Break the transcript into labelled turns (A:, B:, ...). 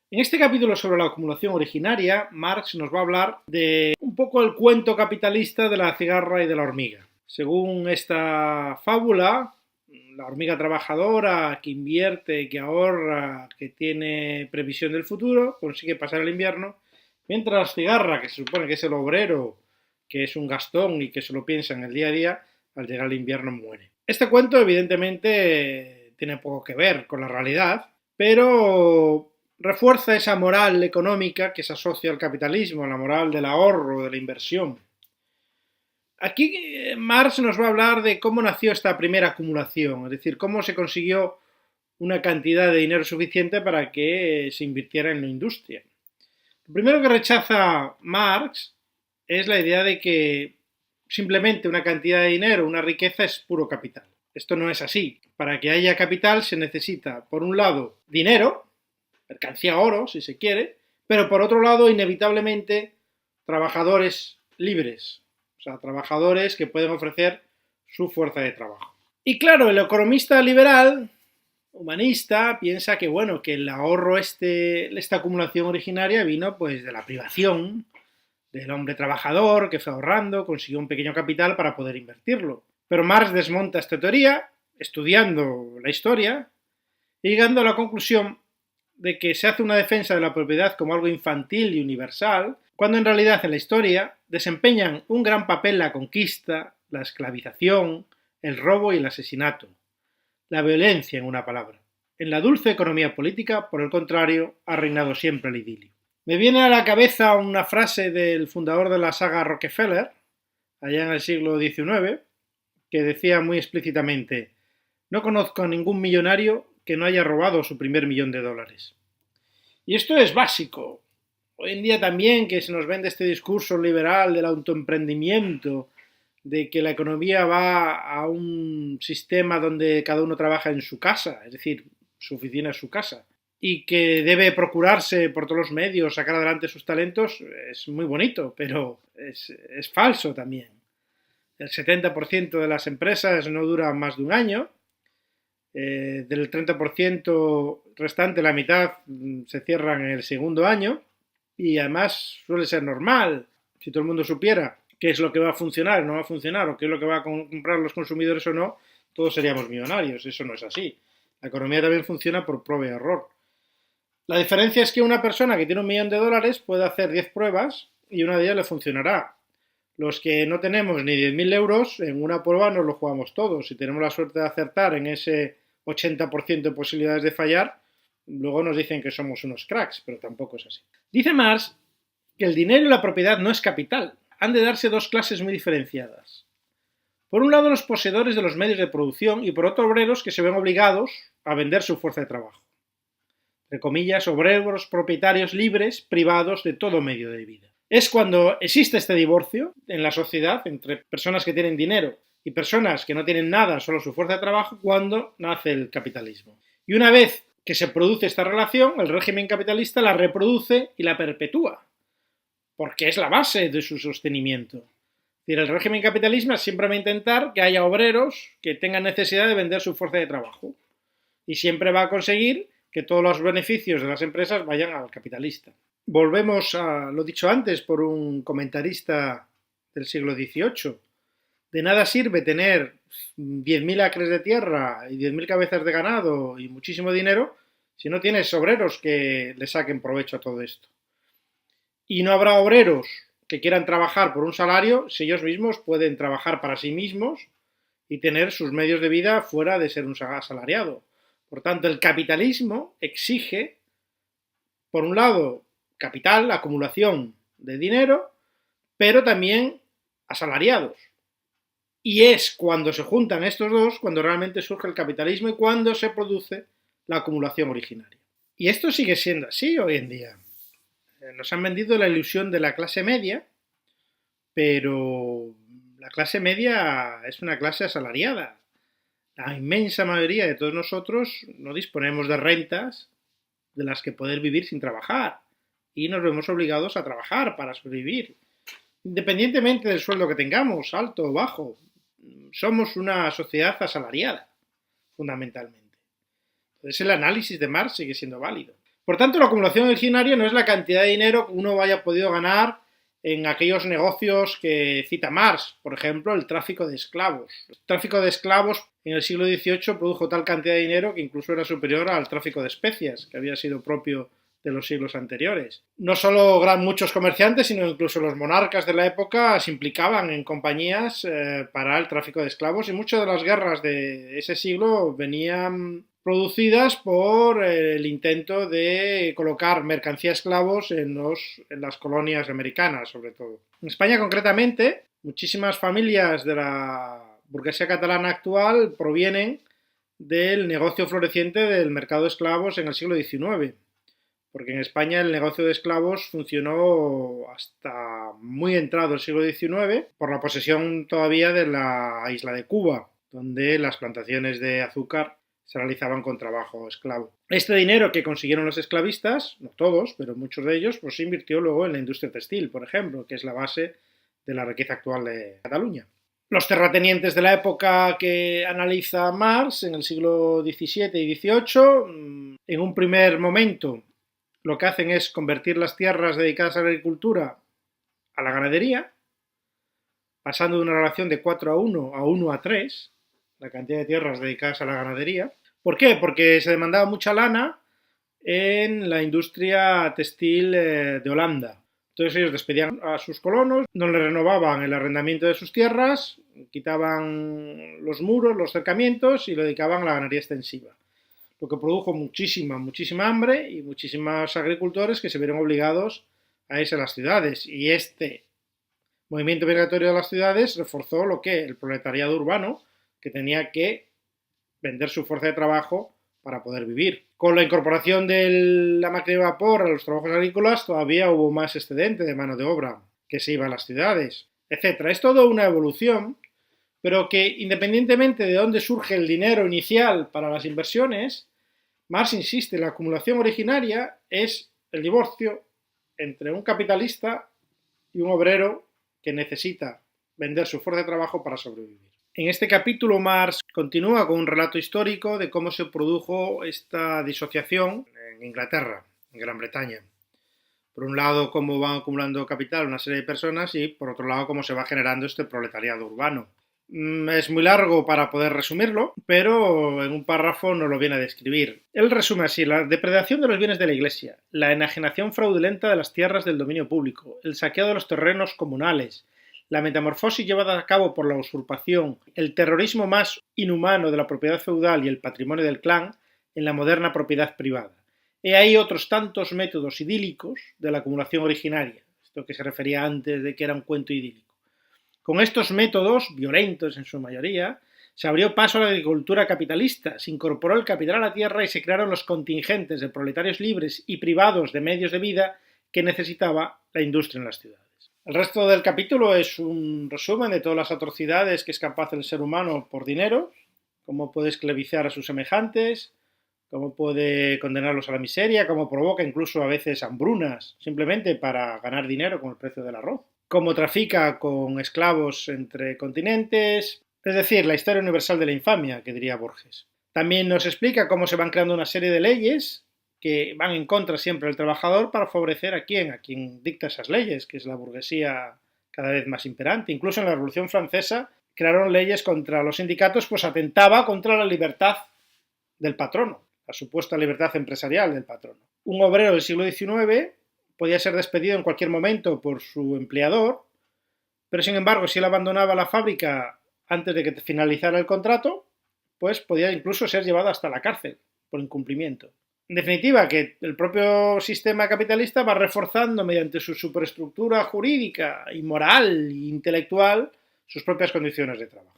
A: En este capítulo sobre la acumulación originaria, Marx nos va a hablar de un poco el cuento capitalista de la cigarra y de la hormiga. Según esta fábula, la hormiga trabajadora que invierte, que ahorra, que tiene previsión del futuro, consigue pasar el invierno, mientras la cigarra, que se supone que es el obrero, que es un gastón y que solo piensa en el día a día, al llegar el invierno muere. Este cuento evidentemente tiene poco que ver con la realidad, pero refuerza esa moral económica que se asocia al capitalismo, la moral del ahorro, de la inversión. Aquí Marx nos va a hablar de cómo nació esta primera acumulación, es decir, cómo se consiguió una cantidad de dinero suficiente para que se invirtiera en la industria. Lo primero que rechaza Marx es la idea de que simplemente una cantidad de dinero, una riqueza, es puro capital. Esto no es así. Para que haya capital se necesita, por un lado, dinero, mercancía oro, si se quiere, pero por otro lado, inevitablemente, trabajadores libres, o sea, trabajadores que pueden ofrecer su fuerza de trabajo. Y claro, el economista liberal, humanista, piensa que, bueno, que el ahorro, esta acumulación originaria vino pues de la privación del hombre trabajador que fue ahorrando, consiguió un pequeño capital para poder invertirlo. Pero Marx desmonta esta teoría, estudiando la historia, y llegando a la conclusión de que se hace una defensa de la propiedad como algo infantil y universal, cuando en realidad en la historia desempeñan un gran papel la conquista, la esclavización, el robo y el asesinato. La violencia, en una palabra. En la dulce economía política, por el contrario, ha reinado siempre el idilio. Me viene a la cabeza una frase del fundador de la saga Rockefeller, allá en el siglo XIX, que decía muy explícitamente: no conozco a ningún millonario que no haya robado su primer $1.000.000. Y esto es básico. Hoy en día también que se nos vende este discurso liberal del autoemprendimiento, de que la economía va a un sistema donde cada uno trabaja en su casa, es decir, su oficina es su casa, y que debe procurarse por todos los medios sacar adelante sus talentos, es muy bonito, pero es falso también. El 70% de las empresas no duran más de un año, del 30% restante, la mitad se cierran en el segundo año, y además suele ser normal. Si todo el mundo supiera qué es lo que va a funcionar, no va a funcionar, o qué es lo que va a comprar los consumidores o no, todos seríamos millonarios. Eso no es así. La economía también funciona por prueba y error. La diferencia es que una persona que tiene $1.000.000 puede hacer 10 pruebas y una de ellas le funcionará. Los que no tenemos ni 10.000 euros, en una prueba nos lo jugamos todos. Si tenemos la suerte de acertar en ese 80% de posibilidades de fallar, luego nos dicen que somos unos cracks, pero tampoco es así. Dice Marx que el dinero y la propiedad no es capital. Han de darse dos clases muy diferenciadas. Por un lado, los poseedores de los medios de producción y por otro, obreros que se ven obligados a vender su fuerza de trabajo. Entre comillas, obreros propietarios libres, privados de todo medio de vida. Es cuando existe este divorcio en la sociedad entre personas que tienen dinero y personas que no tienen nada, solo su fuerza de trabajo, cuando nace el capitalismo. Y una vez que se produce esta relación, el régimen capitalista la reproduce y la perpetúa, porque es la base de su sostenimiento. Es decir, el régimen capitalista siempre va a intentar que haya obreros que tengan necesidad de vender su fuerza de trabajo, y siempre va a conseguir que todos los beneficios de las empresas vayan al capitalista. Volvemos a lo dicho antes por un comentarista del siglo XVIII. De nada sirve tener 10.000 acres de tierra y 10.000 cabezas de ganado y muchísimo dinero si no tienes obreros que le saquen provecho a todo esto. Y no habrá obreros que quieran trabajar por un salario si ellos mismos pueden trabajar para sí mismos y tener sus medios de vida fuera de ser un asalariado. Por tanto, el capitalismo exige, por un lado, capital, acumulación de dinero, pero también asalariados. Y es cuando se juntan estos dos cuando realmente surge el capitalismo y cuando se produce la acumulación originaria. Y esto sigue siendo así hoy en día. Nos han vendido la ilusión de la clase media, pero la clase media es una clase asalariada. La inmensa mayoría de todos nosotros no disponemos de rentas de las que poder vivir sin trabajar y nos vemos obligados a trabajar para sobrevivir. Independientemente del sueldo que tengamos, alto o bajo, somos una sociedad asalariada, fundamentalmente. Entonces el análisis de Marx sigue siendo válido. Por tanto, la acumulación originaria no es la cantidad de dinero que uno haya podido ganar en aquellos negocios que cita Marx, por ejemplo, el tráfico de esclavos. El tráfico de esclavos en el siglo XVIII produjo tal cantidad de dinero que incluso era superior al tráfico de especias, que había sido propio de los siglos anteriores. No solo muchos comerciantes, sino incluso los monarcas de la época se implicaban en compañías para el tráfico de esclavos, y muchas de las guerras de ese siglo venían producidas por el intento de colocar mercancía esclavos en las colonias americanas, sobre todo. En España, concretamente, muchísimas familias de la burguesía catalana actual provienen del negocio floreciente del mercado de esclavos en el siglo XIX, porque en España el negocio de esclavos funcionó hasta muy entrado el siglo XIX por la posesión todavía de la isla de Cuba, donde las plantaciones de azúcar se realizaban con trabajo esclavo. Este dinero que consiguieron los esclavistas, no todos, pero muchos de ellos, pues se invirtió luego en la industria textil, por ejemplo, que es la base de la riqueza actual de Cataluña. Los terratenientes de la época que analiza Marx, en el siglo XVII y XVIII, en un primer momento lo que hacen es convertir las tierras dedicadas a la agricultura a la ganadería, pasando de una relación de 4:1 a 1:3, la cantidad de tierras dedicadas a la ganadería. ¿Por qué? Porque se demandaba mucha lana en la industria textil de Holanda. Entonces ellos despedían a sus colonos, no les renovaban el arrendamiento de sus tierras, quitaban los muros, los cercamientos y lo dedicaban a la ganadería extensiva. Lo que produjo muchísima hambre y muchísimos agricultores que se vieron obligados a irse a las ciudades. Y este movimiento migratorio de las ciudades reforzó el proletariado urbano, que tenía que vender su fuerza de trabajo para poder vivir. Con la incorporación de la máquina de vapor a los trabajos agrícolas todavía hubo más excedente de mano de obra que se iba a las ciudades, etc. Es toda una evolución, pero que independientemente de dónde surge el dinero inicial para las inversiones, Marx insiste, la acumulación originaria es el divorcio entre un capitalista y un obrero que necesita vender su fuerza de trabajo para sobrevivir. En este capítulo Marx continúa con un relato histórico de cómo se produjo esta disociación en Inglaterra, en Gran Bretaña. Por un lado, cómo van acumulando capital una serie de personas y, por otro lado, cómo se va generando este proletariado urbano. Es muy largo para poder resumirlo, pero en un párrafo nos lo viene a describir. Él resume así: la depredación de los bienes de la Iglesia, la enajenación fraudulenta de las tierras del dominio público, el saqueo de los terrenos comunales, la metamorfosis llevada a cabo por la usurpación, el terrorismo más inhumano de la propiedad feudal y el patrimonio del clan en la moderna propiedad privada. He ahí otros tantos métodos idílicos de la acumulación originaria, esto que se refería antes de que era un cuento idílico. Con estos métodos, violentos en su mayoría, se abrió paso a la agricultura capitalista, se incorporó el capital a la tierra y se crearon los contingentes de proletarios libres y privados de medios de vida que necesitaba la industria en las ciudades. El resto del capítulo es un resumen de todas las atrocidades que es capaz el ser humano por dinero, cómo puede esclavizar a sus semejantes, cómo puede condenarlos a la miseria, cómo provoca incluso a veces hambrunas simplemente para ganar dinero con el precio del arroz, cómo trafica con esclavos entre continentes, es decir, la historia universal de la infamia, que diría Borges. También nos explica cómo se van creando una serie de leyes que van en contra siempre del trabajador para favorecer a quien dicta esas leyes, que es la burguesía cada vez más imperante. Incluso en la Revolución Francesa crearon leyes contra los sindicatos, pues atentaba contra la libertad del patrono, la supuesta libertad empresarial del patrono. Un obrero del siglo XIX podía ser despedido en cualquier momento por su empleador, pero sin embargo, si él abandonaba la fábrica antes de que finalizara el contrato, pues podía incluso ser llevado hasta la cárcel por incumplimiento. En definitiva, que el propio sistema capitalista va reforzando mediante su superestructura jurídica y moral e intelectual sus propias condiciones de trabajo.